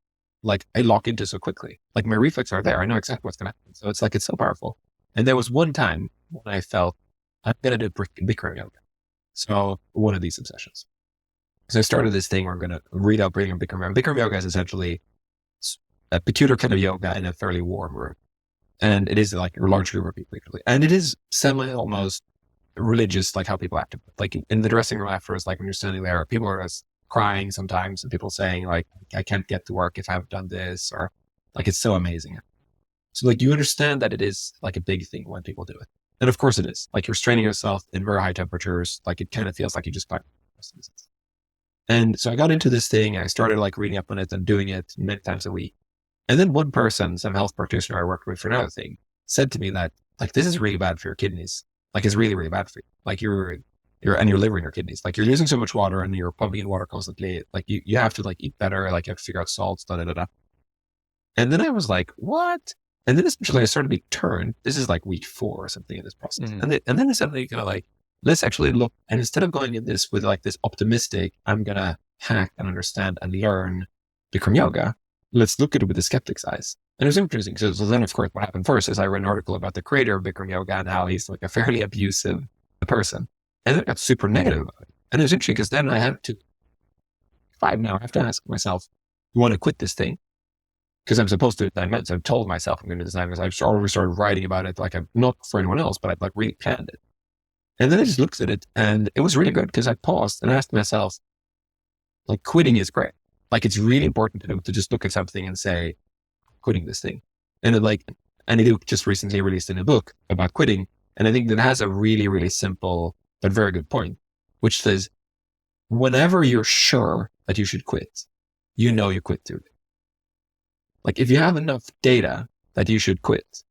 I lock into so quickly. Like, my reflexes are there. I know exactly what's going to happen. So it's like, it's so powerful. And there was one time when I felt I'm going to do Bikram yoga. So one of these obsessions. So I started this thing where I'm going to read out Bikram yoga. Bikram yoga is essentially a peculiar kind of yoga in a fairly warm room. And it is like a large group of people, actually. And it is almost religious, like how people act. Like in the dressing room afterwards, like when you're standing there, people are just crying sometimes, and people saying like, I can't get to work if I haven't done this, or like, it's so amazing. So like, you understand that it is like a big thing when people do it. And of course it is. Like, you're straining yourself in very high temperatures. Like, it kind of feels like you just got. And so I got into this thing. I started like reading up on it and doing it many times a week. And then one person, some health practitioner I worked with for another thing, said to me that, like, this is really bad for your kidneys. Like, it's really, really bad for you. Like, your liver and your kidneys. Like, you're losing so much water and you're pumping in water constantly. Like, you have to like eat better. Like, you have to figure out salts, da, da, da, da. And then I was like, what? And then essentially I started being turned. This is like week 4 or something in this process. Mm-hmm. And then I suddenly kind of like, let's actually look. And instead of going in this with like this optimistic, I'm going to hack and understand and learn Bikram yoga, let's look at it with the skeptic's eyes. And it was interesting. So then, of course, what happened first is I read an article about the creator of Bikram yoga and how he's like a fairly abusive person. And then I got super negative about it. And it was interesting because then I have to ask myself, you want to quit this thing? Because I'm supposed to do it 9 months. I've told myself I'm going to do this 9 months. I've already started writing about it. Like, I'm not for anyone else, but I've like really planned it. And then I just looked at it, and it was really good because I paused and asked myself, like, quitting is great. Like, it's really important to just look at something and say, quitting this thing. And it just recently released in a book about quitting. And I think that has a really, really simple, but very good point, which says, whenever you're sure that you should quit, you know you quit too late. Like, if you have enough data that you should quit,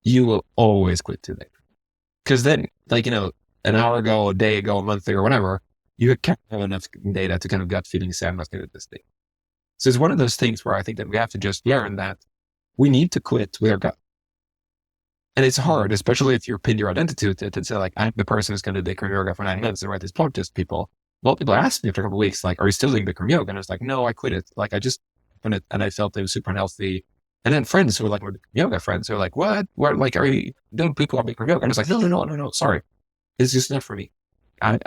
you will always quit too late. Because then, like, you know, an hour ago, a day ago, a month ago, or whatever, you can't have enough data to kind of gut feeling say, I'm not going to do this thing. So it's one of those things where I think that we have to just learn that we need to quit with our gut. And it's hard, especially if you're pinned your identity to it and say, like, I'm the person who's going to do Bikram yoga for 9 months and write this blog to people. Well, people asked me after a couple of weeks, like, are you still doing Bikram yoga? And I was like, no, I quit it. Like, I just done it and I felt it was super unhealthy. And then friends who were like, yoga friends who were like, what? Like, are you doing people on Bikram yoga? And I was like, no, sorry. It's just not for me. I'm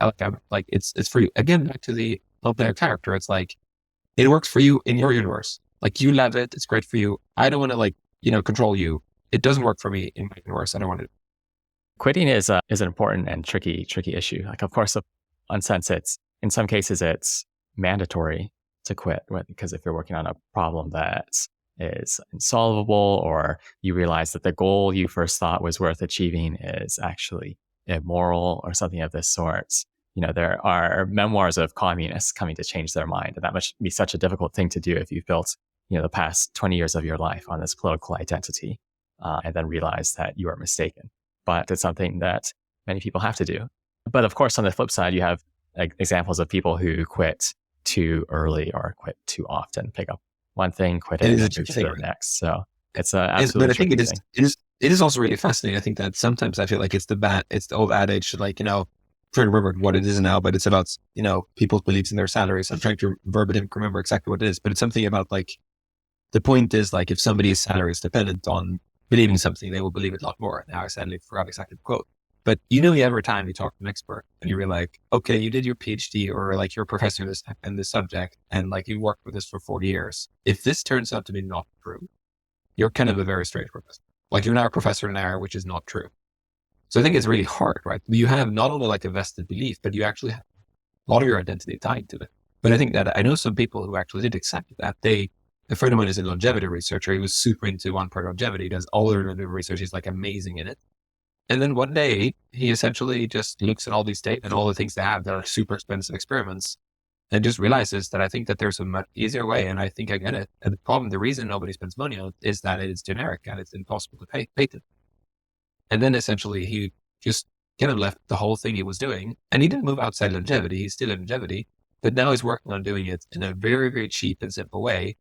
like, it's for you. Again, back to the player character. It's like, it works for you in your universe. Like, you love it. It's great for you. I don't want to, like, you know, control you. It doesn't work for me in my universe. I don't want to. Quitting is an important and tricky issue. Like, of course, in some cases it's mandatory to quit, right? Because if you're working on a problem that is insolvable, or you realize that the goal you first thought was worth achieving is actually immoral or something of this sort. You know, there are memoirs of communists coming to change their mind, and that must be such a difficult thing to do if you've built, you know, the past 20 years of your life on this political identity, and then realize that you are mistaken. But it's something that many people have to do. But of course, on the flip side, you have examples of people who quit too early or quit too often, pick up one thing, quit it, and move to the next. So it's absolutely. But I think it it is also really fascinating. I think that sometimes I feel like it's the old adage, like, trying to remember what it is now, but it's about, people's beliefs in their salaries. I'm trying to verbatim remember exactly what it is, but it's something about like, the point is like, if somebody's salary is dependent on believing something, they will believe it a lot more. Now I sadly forgot exactly the quote, but every time you talk to an expert and you're like, okay, you did your PhD or like you're a professor in this subject and like you worked with this for 40 years. If this turns out to be not true, you're kind of a very strange professor. Like you're now a professor in an area which is not true. So I think it's really hard, right? You have not only like a vested belief, but you actually have a lot of your identity tied to it. But I think that I know some people who actually did exactly that. A friend of mine is a longevity researcher. He was super into one part of longevity. He does all the longevity research. He's like amazing in it. And then one day he essentially just looks at all these data and all the things they have that are super expensive experiments and just realizes that I think that there's a much easier way. And I think I get it. And the reason nobody spends money on it is that it is generic and it's impossible to patent. And then essentially he just kind of left the whole thing he was doing. And he didn't move outside longevity. He's still in longevity, but now he's working on doing it in a very, very cheap and simple way.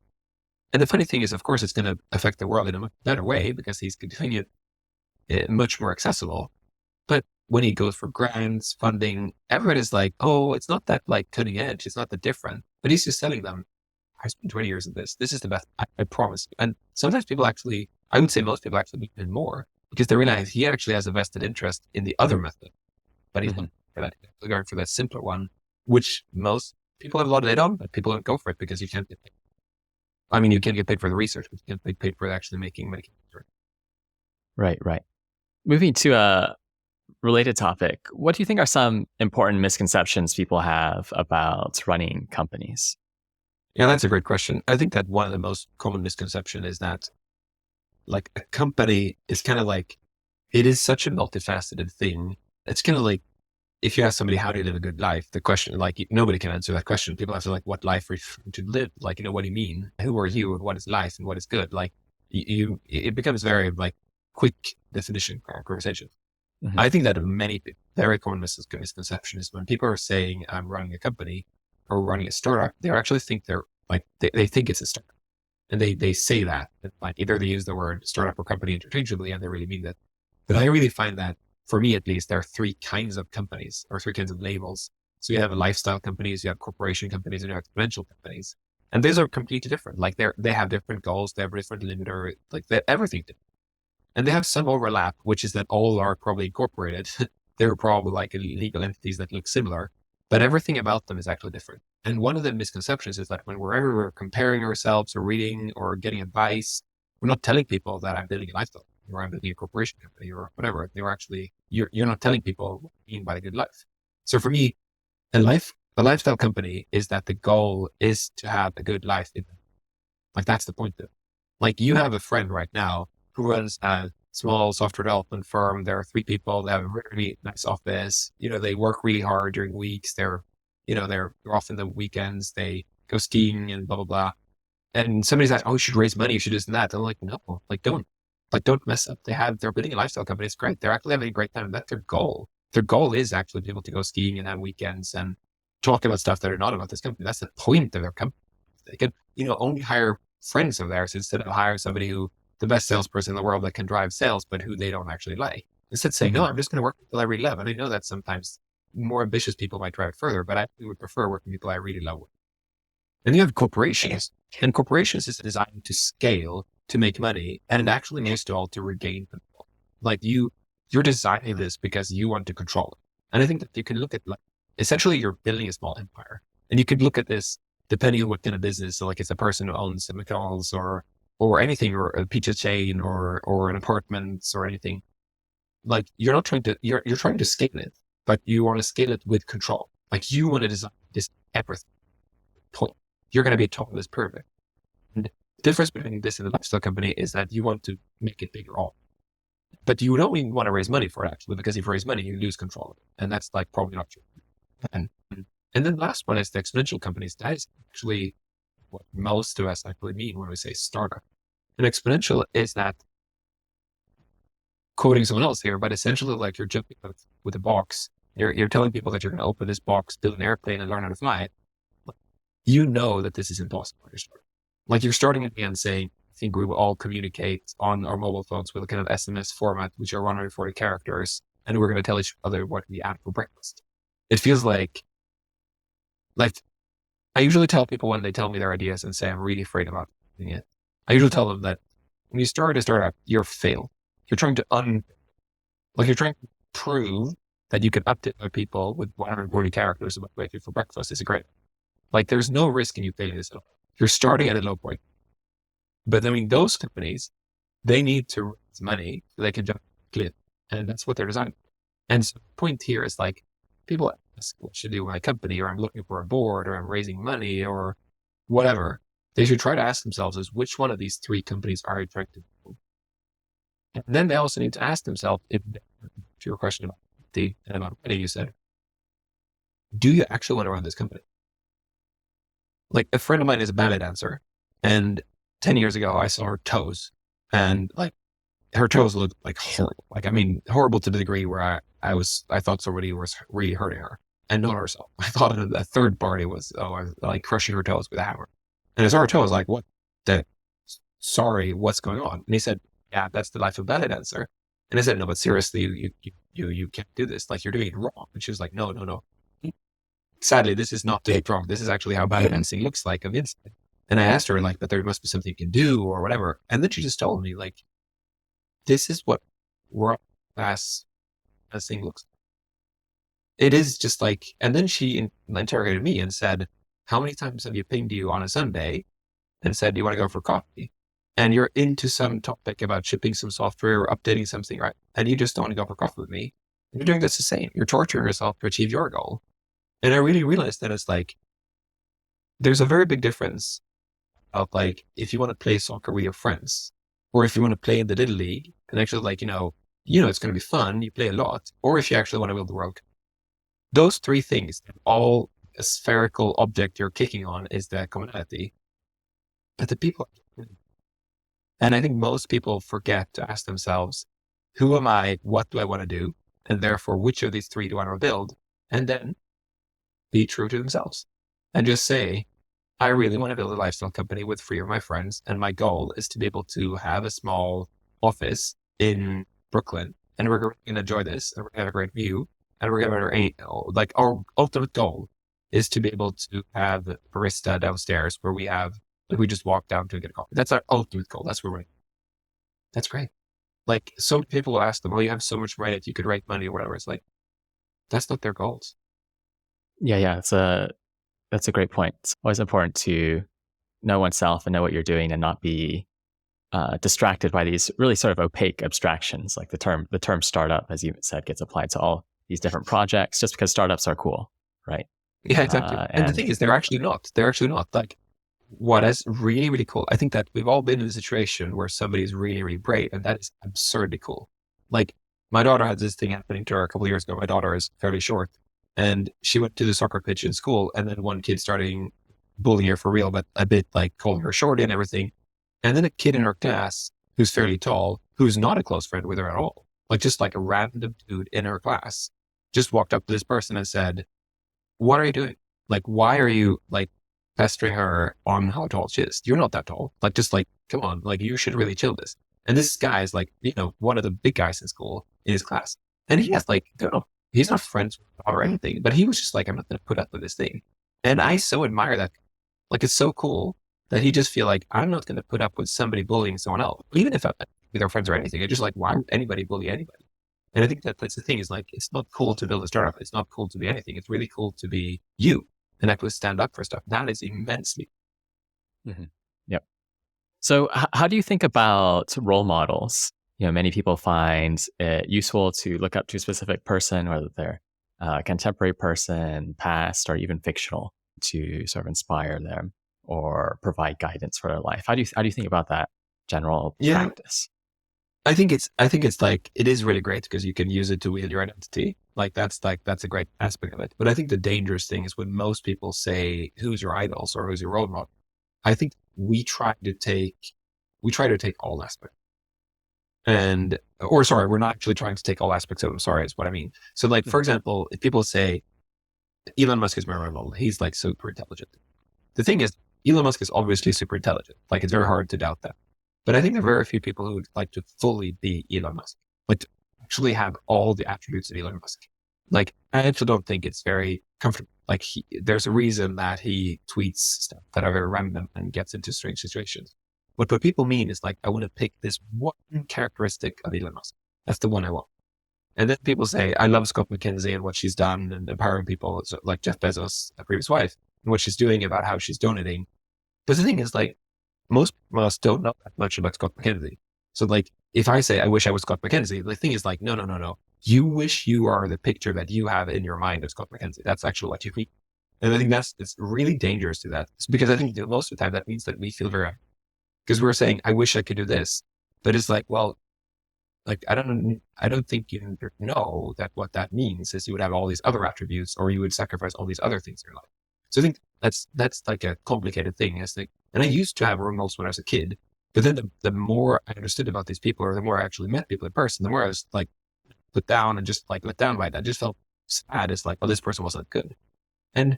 And the funny thing is, of course, it's going to affect the world in a much better way because he's doing it much more accessible. But when he goes for grants, funding, everyone is like, oh, it's not that like cutting edge. It's not that different. But he's just telling them, I spent 20 years in this. This is the best. I promise. And sometimes people actually, I would say most people actually do more because they realize he actually has a vested interest in the other method. But he's not for that. He's going for that simpler one, which most people have a lot of data on, but people don't go for it because you can't get paid. I mean, you can get paid for the research, but you can't get paid for actually making medication. Right. Moving to a related topic, what do you think are some important misconceptions people have about running companies? Yeah, that's a great question. I think that one of the most common misconceptions is that like a company is kind of like, it is such a multifaceted thing. It's kind of like, if you ask somebody, how do you live a good life? The question, like, nobody can answer that question. People have to like, what life are you to live? Like, what do you mean? Who are you? And what is life? And what is good? Like it becomes very like quick definition conversation. Mm-hmm. I think that many very common misconception is when people are saying I'm running a company or running a startup, they actually think they're like, they think it's a startup. And they say that, like either they use the word startup or company interchangeably and they really mean that. But I really find that, for me at least, there are three kinds of companies or three kinds of labels. So you have lifestyle companies, you have corporation companies, and you have exponential companies. And those are completely different. Like they have different goals, they have different limiter, like everything different. And they have some overlap, which is that all are probably incorporated. They're probably like legal entities that look similar, but everything about them is actually different. And one of the misconceptions is that when we're comparing ourselves or reading or getting advice, we're not telling people that I'm building a lifestyle or I'm building a corporation company or whatever. You're not telling people what you mean by a good life. So for me, a lifestyle company is that the goal is to have a good life. Like that's the point of it. Like you have a friend right now who runs a small software development firm. There are three people. They have a really nice office. They work really hard during weeks. They're off in the weekends. They go skiing and blah, blah, blah. And somebody's like, oh, you should raise money. You should do this and that. I'm like, no, don't mess up. They're building a lifestyle company. It's great. They're actually having a great time. That's their goal. Their goal is actually to be able to go skiing and have weekends and talk about stuff that are not about this company. That's the point of their company. They can, only hire friends of theirs instead of hire somebody who, the best salesperson in the world that can drive sales, but who they don't actually like. Instead saying, no, I'm just going to work with people I really love. And I know that sometimes more ambitious people might drive it further, but I would prefer working with people I really love. And you have corporations, and corporations is designed to scale, to make money, and it actually most of all to regain control. Like you're designing this because you want to control it. And I think that you can look at like, essentially you're building a small empire, and you could look at this depending on what kind of business. So like it's a person who owns a McDonald's or anything, or a pizza chain or an apartment or anything. Like you're trying to scale it, but you want to scale it with control. Like you want to design this everything point. You're going to be top of this pyramid. And the difference between this and a lifestyle company is that you want to make it bigger all. But you don't even want to raise money for it actually, because if you raise money, you lose control of it. And that's like probably not true. And then the last one is the exponential companies. That is actually what most of us actually mean when we say startup. An exponential is that, quoting someone else here, but essentially like you're jumping with a box. You're telling people that you're going to open this box, build an airplane, and learn how to fly it. You know that this is impossible. Like you're starting again saying, think we will all communicate on our mobile phones with a kind of SMS format, which are 140 characters, and we're going to tell each other what we had for breakfast. It feels like I usually tell people when they tell me their ideas and say, I'm really afraid about doing it. I usually tell them that when you start a startup, you're failed. You're trying to you're trying to prove that you can update other people with 140 characters about what you for breakfast. Is great. Like there's no risk in you failing this at all. You're starting at a low point. But I mean, those companies, they need to raise money so they can jump cliff. And that's what they're designed. And so the point here is like, people ask what should I do with my company, or I'm looking for a board, or I'm raising money, or whatever. They should try to ask themselves is which one of these three companies are you trying to build? And then they also need to ask themselves, if to your question about safety and about money, you said, do you actually want to run this company? Like a friend of mine is a ballet dancer, and 10 years ago I saw her toes, and like her toes looked like horrible. Like, I mean, horrible to the degree where I thought somebody was really hurting her, and not herself. I thought a third party was, like crushing her toes with a hammer. And I saw her toes, like, what the, sorry, what's going on? And he said, yeah, that's the life of a ballet dancer. And I said, no, but seriously, you can't do this. Like, you're doing it wrong. And she was like, no. Sadly, this is not doing it wrong. This is actually how ballet dancing looks like on the inside. And I asked her, like, but there must be something you can do or whatever. And then she just told me, like, this is what world-class dancing looks like. It is just like, and then she interrogated me and said, how many times have you pinged you on a Sunday and said, do you want to go for coffee? And you're into some topic about shipping some software or updating something, right? And you just don't want to go for coffee with me. And you're doing this the same. You're torturing yourself to achieve your goal. And I really realized that it's like, there's a very big difference of like, if you want to play soccer with your friends, or if you want to play in the little league and actually like, it's going to be fun. You play a lot, or if you actually want to build the world. Those three things, all a spherical object you're kicking on is the commonality. But the people, and I think most people forget to ask themselves, who am I? What do I want to do? And therefore, which of these three do I want to build? And then be true to themselves and just say, I really want to build a lifestyle company with three of my friends. And my goal is to be able to have a small office in Brooklyn. And we're going to enjoy this. And we're going to have a great view. And we're going to like our ultimate goal is to be able to have a barista downstairs where we just walk down to get a coffee. That's our ultimate goal. That's where that's great. Like, so many people will ask them, well, you have so much money that you could raise money or whatever. It's like, that's not their goals. Yeah. That's a great point. It's always important to know oneself and know what you're doing and not be distracted by these really sort of opaque abstractions. Like the term startup, as you said, gets applied to all these different projects just because startups are cool, right? Yeah, exactly. And the thing is, they're actually not. Like, what is really, really cool, I think that we've all been in a situation where somebody's really, really great, and that is absurdly cool. Like, my daughter had this thing happening to her a couple of years ago. My daughter is fairly short, and she went to the soccer pitch in school, and then one kid started bullying her for real, but a bit like calling her shorty and everything. And then a kid in her class who's fairly tall, who's not a close friend with her at all, like just like a random dude in her class, just walked up to this person and said, what are you doing? Like, why are you like pestering her on how tall she is? You're not that tall. Like, just like, come on, like you should really chill this. And this guy is like, one of the big guys in school in his class. And he has like, I don't know, he's not friends with her or anything, but he was just like, I'm not going to put up with this thing. And I so admire that. Like, it's so cool that he just feel like, I'm not going to put up with somebody bullying someone else, even if I'm with our friends or anything. It's just like, why would anybody bully anybody? And I think that's the thing is like, it's not cool to build a startup. It's not cool to be anything. It's really cool to be you and actually stand up for stuff. That is immensely. Mm-hmm. Yep. So how do you think about role models? Many people find it useful to look up to a specific person, whether they're a contemporary person, past, or even fictional, to sort of inspire them or provide guidance for their life. How do you think about that general practice? I think it's like, it is really great because you can use it to wield your identity. Like, that's a great aspect of it. But I think the dangerous thing is when most people say, who's your idols or who's your role model? I think we try to take all aspects. We're not actually trying to take all aspects of them. Sorry, is what I mean. So like, for example, if people say Elon Musk is my role model, he's like super intelligent. The thing is, Elon Musk is obviously super intelligent. Like, it's very hard to doubt that. But I think there are very few people who would like to fully be Elon Musk, like to actually have all the attributes of Elon Musk. Like, I actually don't think it's very comfortable. Like, there's a reason that he tweets stuff that are very random and gets into strange situations. What people mean is like, I want to pick this one characteristic of Elon Musk. That's the one I want. And then people say, I love Scott McKinsey and what she's done and empowering people, like Jeff Bezos, a previous wife, and what she's doing about how she's donating. But the thing is, like, most of us don't know that much about Scott McKinsey. So, like, if I say, I wish I was Scott McKinsey, the thing is like, no. You wish you are the picture that you have in your mind of Scott McKinsey. That's actually what you mean. And I think it's really dangerous to that. It's because I think most of the time that means that we feel very, because we're saying, I wish I could do this. But it's like, well, like, I don't think you know that what that means is you would have all these other attributes, or you would sacrifice all these other things in your life. So I think that's like a complicated thing. And I used to have role models when I was a kid, but then the more I understood about these people, or the more I actually met people in person, the more I was like put down and just like let down by that. I just felt sad. It's like, oh, this person wasn't good. And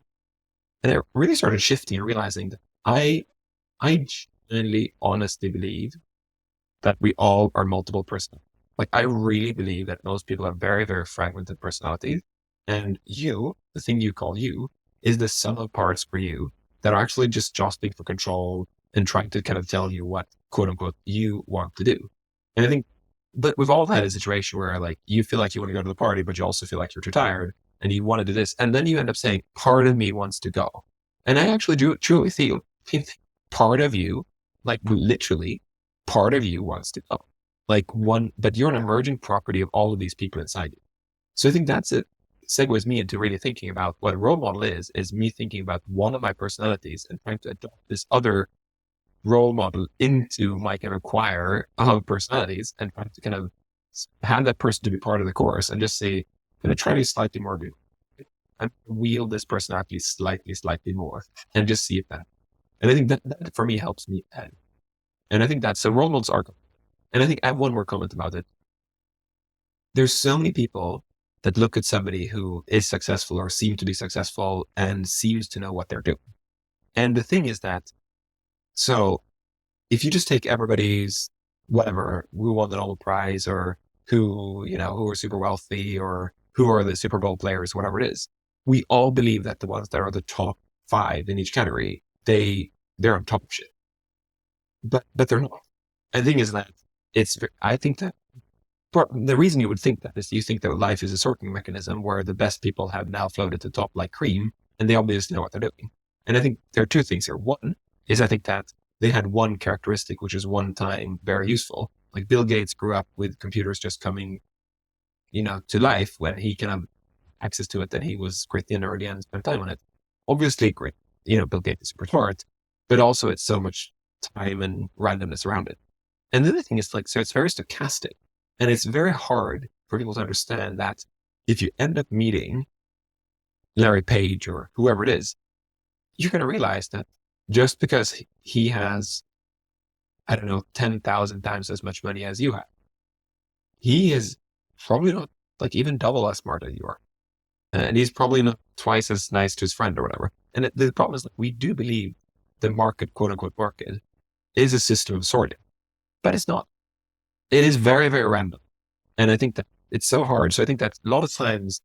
I really started shifting and realizing that I genuinely, honestly believe that we all are multiple personalities. Like, I really believe that most people have very, very fragmented personalities. And you, the thing you call you, is the sum of parts for you that are actually just jostling for control and trying to kind of tell you what, quote unquote, you want to do. And I think, but we've all had a situation where like you feel like you want to go to the party, but you also feel like you're too tired and you want to do this. And then you end up saying, part of me wants to go. And I actually truly feel part of you, like literally part of you wants to go. Like but you're an emerging property of all of these people inside you. So I think that's it. Segues me into really thinking about what a role model is me thinking about one of my personalities and trying to adopt this other role model into my kind of choir of personalities and trying to kind of have that person to be part of the chorus and just say, I'm going to try to be slightly more good and wield this personality slightly more and just see it then. And I think that for me helps me. And I think that's so role models are. And I think I have one more comment about it. There's so many people that look at somebody who is successful or seem to be successful and seems to know what they're doing. And the thing is that, so if you just take everybody's whatever, who won the Nobel Prize or who are super wealthy or who are the Super Bowl players, whatever it is, we all believe that the ones that are the top 5 in each category, they're on top of shit. But they're not. And the thing is that I think that the reason you would think that is you think that life is a sorting mechanism where the best people have now floated to the top like cream and they obviously know what they're doing. And I think there are 2 things here. One is I think that they had one characteristic, which is one time very useful. Like Bill Gates grew up with computers just coming, to life when he can have access to it, then he was great nerdy and spent time on it. Obviously great. Bill Gates is super smart, but also it's so much time and randomness around it. And the other thing is like, so it's very stochastic. And it's very hard for people to understand that if you end up meeting Larry Page or whoever it is, you're going to realize that just because he has, 10,000 times as much money as you have, he is probably not like even double as smart as you are. And he's probably not twice as nice to his friend or whatever. And the problem is that we do believe the market, quote unquote market, is a system of sorting, but it's not. It is very, very random. And I think that it's so hard. So I think that a lot of times,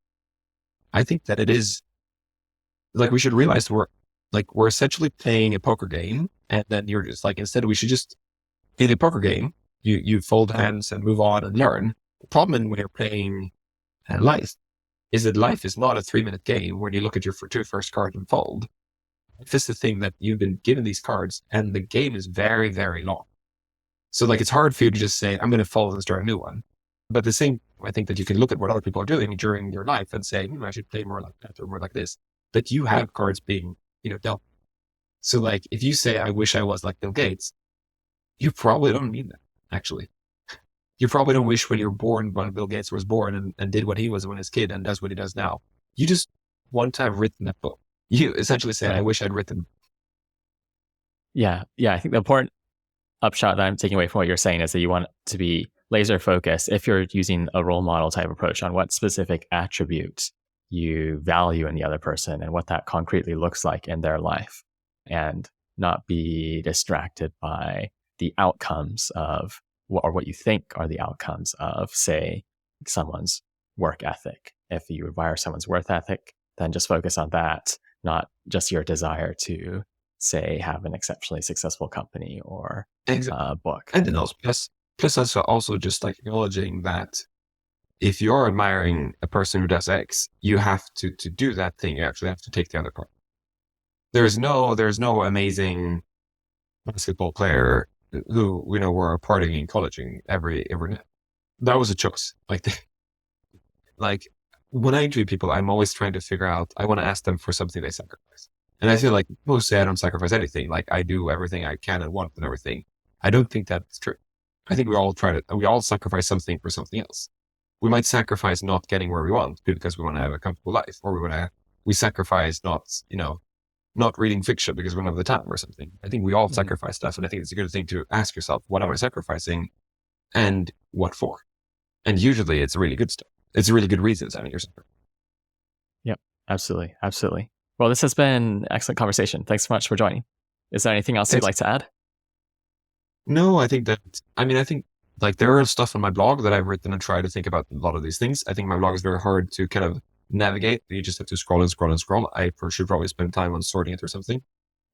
I think that it is like, we should realize we're essentially playing a poker game. And then you're just like, instead we should just, in a poker game, you fold hands and move on and learn. The problem when you're playing life is that life is not a 3-minute game where you look at your 2 first cards and fold. Life is the thing that you've been given these cards and the game is very, very long. So like, it's hard for you to just say, I'm going to fold and start a new one. But the same, I think that you can look at what other people are doing during your life and say, I should play more like that or more like this. But you have cards being, dealt. So like, if you say, I wish I was like Bill Gates, you probably don't mean that, actually. You probably don't wish when you're born when Bill Gates was born and did what he was when he was a kid and does what he does now. You just want to have written that book. You essentially say, I wish I'd written. Yeah. I think the important upshot that I'm taking away from what you're saying is that you want to be laser focused if you're using a role model type approach on what specific attributes you value in the other person and what that concretely looks like in their life, and not be distracted by the outcomes of what you think are the outcomes of, say, someone's work ethic. If you admire someone's work ethic, then just focus on that, not just your desire to, say, have an exceptionally successful company or book. And then also, plus also just like acknowledging that if you're admiring a person who does X, you have to do that thing. You actually have to take the other part. There's no amazing basketball player who, were partying in college every night. That was a choice. Like when I interview people, I'm always trying to figure out, I want to ask them for something they sacrifice. And I feel like most say I don't sacrifice anything. Like I do everything I can and want and everything. I don't think that's true. I think we all sacrifice something for something else. We might sacrifice not getting where we want because we want to have a comfortable life, or we sacrifice not reading fiction because we don't have the time or something. I think we all sacrifice stuff. And I think it's a good thing to ask yourself, what am I sacrificing and what for? And usually it's really good stuff. It's really good reasons. You're suffering. Yep, absolutely. Absolutely. Well, this has been an excellent conversation. Thanks so much for joining. Is there anything else you'd like to add? No, I think like there are stuff on my blog that I've written and try to think about a lot of these things. I think my blog is very hard to kind of navigate. You just have to scroll and scroll and scroll. I should probably spend time on sorting it or something.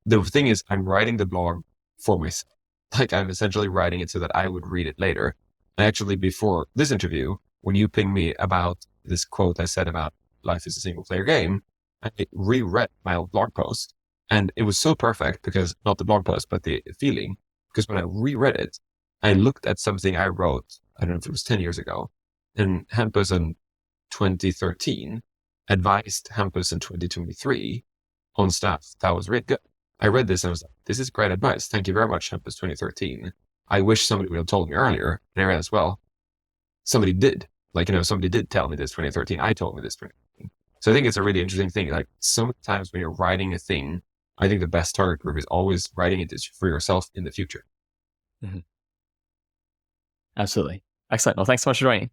The thing is, I'm writing the blog for myself. Like I'm essentially writing it so that I would read it later. And actually, before this interview, when you pinged me about this quote I said about life is a single player game, I reread my old blog post, and it was so perfect because not the blog post, but the feeling, because when I reread it, I looked at something I wrote, I don't know if it was 10 years ago, and Hampus in 2013 advised Hampus in 2023 on stuff that was really good. I read this and I was like, this is great advice. Thank you very much, Hampus 2013. I wish somebody would have told me earlier. And I read as well. Somebody did. Somebody did tell me this 2013. I told me this 2013. So I think it's a really interesting thing. Like sometimes when you're writing a thing, I think the best target group is always writing it for yourself in the future. Mm-hmm. Absolutely. Excellent. Well, thanks so much for joining.